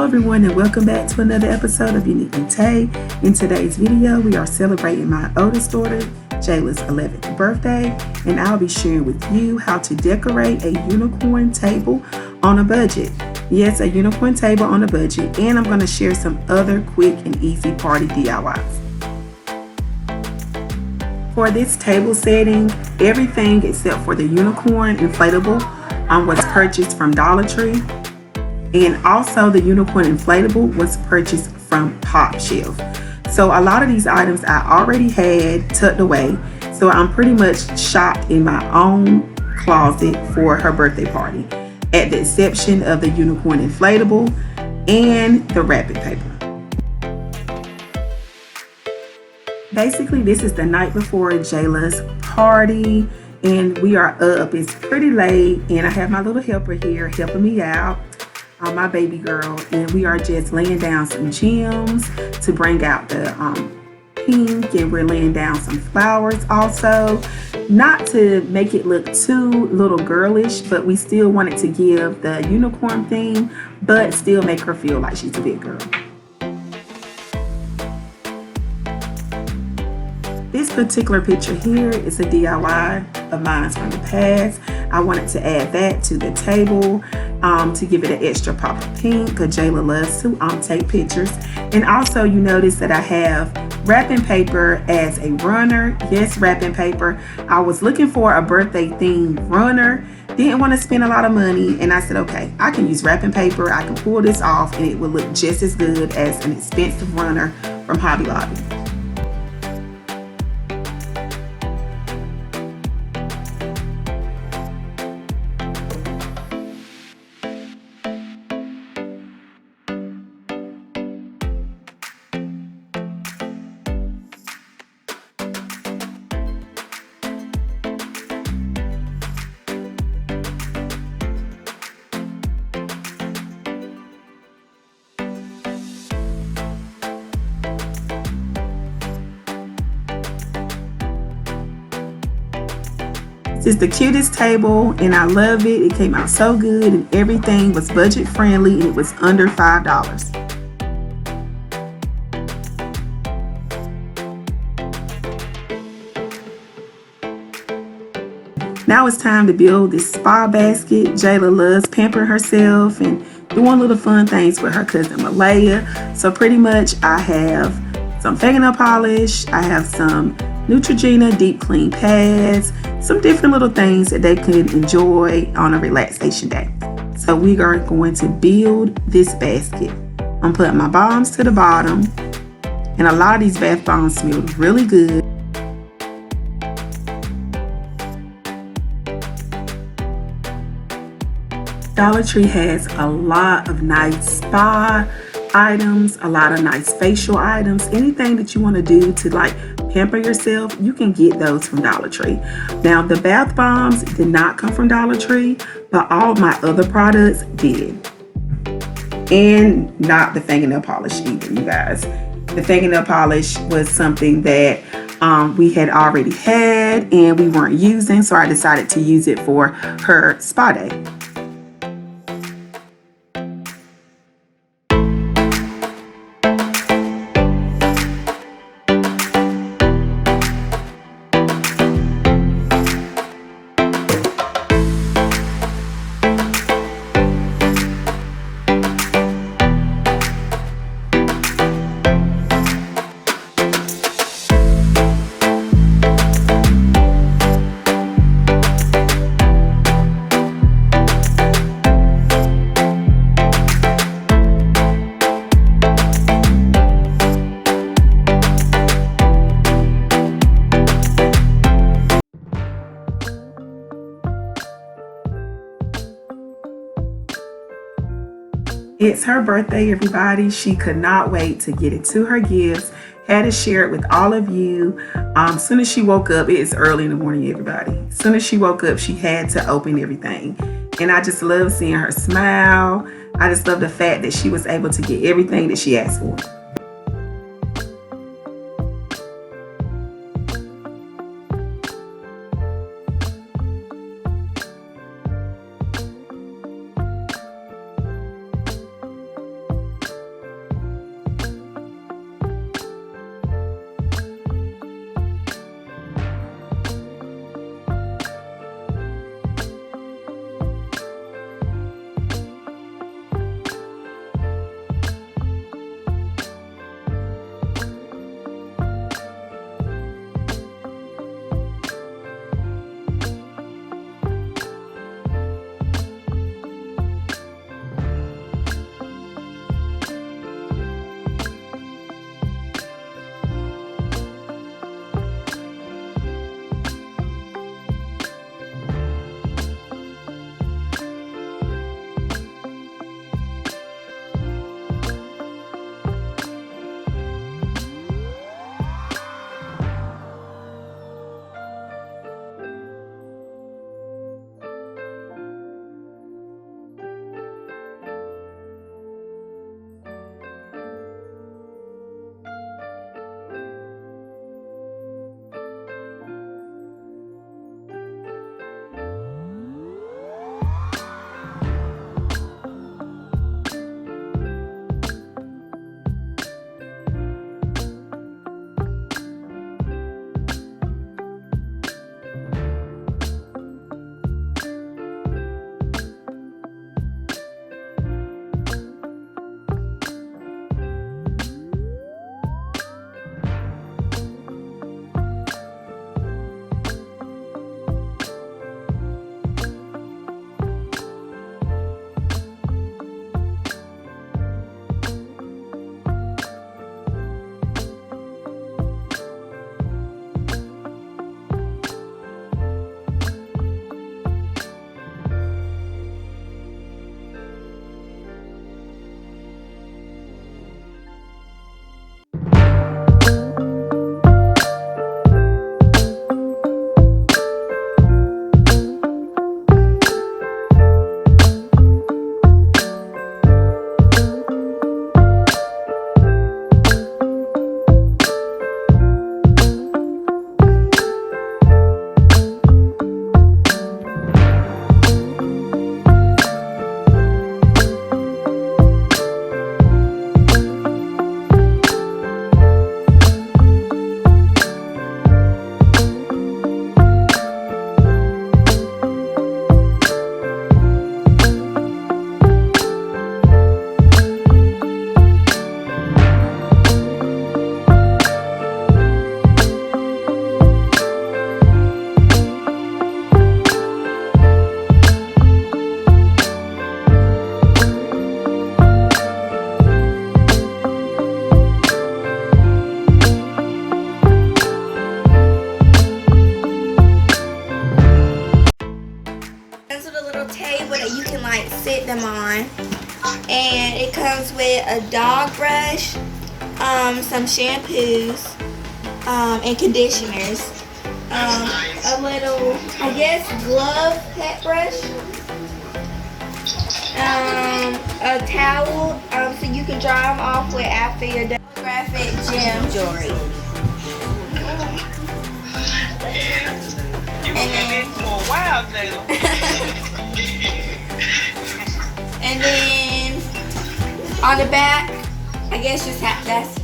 everyone, and welcome back to another episode of Uneatly Tae. In today's video, we are celebrating my oldest daughter, Jayla's 11th birthday, and I'll be sharing with you how to decorate a unicorn table on a budget. Yes, a unicorn table on a budget, and I'm going to share some other quick and easy party DIYs. For this table setting, everything except for the unicorn inflatable was purchased from Dollar Tree. And also the unicorn inflatable was purchased from Top Shelf. So a lot of these items I already had tucked away. So I'm pretty much shopped in my own closet for her birthday party, at the exception of the unicorn inflatable and the wrapping paper. Basically, this is the night before Jayla's party, and we are up. It's pretty late, and I have my little helper here helping me out. My baby girl, and we are just laying down some gems to bring out the pink, and we're laying down some flowers also, not to make it look too little girlish, but we still wanted to give the unicorn theme but still make her feel like she's a big girl. This particular picture here is a DIY of mine from the past. I wanted to add that to the table to give it an extra pop of pink, because Jayla loves to take pictures. And also you notice that I have wrapping paper as a runner. Yes, wrapping paper. I was looking for a birthday themed runner. Didn't want to spend a lot of money, and I said, okay, I can use wrapping paper. I can pull this off and it will look just as good as an expensive runner from Hobby Lobby. This is the cutest table, and I love it. It came out so good, and everything was budget friendly, and it was under $5. Now it's time to build this spa basket. Jayla loves pampering herself and doing little fun things with her cousin Malaya. So pretty much I have some fingernail polish, I have some Neutrogena deep clean pads, some different little things that they could enjoy on a relaxation day. So we are going to build this basket. I'm putting my bombs to the bottom, and a lot of these bath bombs smell really good. Dollar Tree has a lot of nice spa items, a lot of nice facial items. Anything that you want to do to like pamper yourself, you can get those from Dollar Tree. Now, the bath bombs did not come from Dollar Tree, but all my other products did. And not the fingernail polish either, you guys. The fingernail polish was something that we had already had and we weren't using, so I decided to use it for her spa day. It's her birthday, everybody. She could not wait to get into her gifts. Had to share it with all of you. As soon as she woke up, it's early in the morning, everybody. As soon as she woke up, she had to open everything. And I just love seeing her smile. I just love the fact that she was able to get everything that she asked for. table that you can like sit them on. And it comes with a dog brush, some shampoos, and conditioners. A little, I guess, glove pet brush. A towel, so you can dry them off with after you're done. Graphic gem jewelry. And then on the back, I guess just that's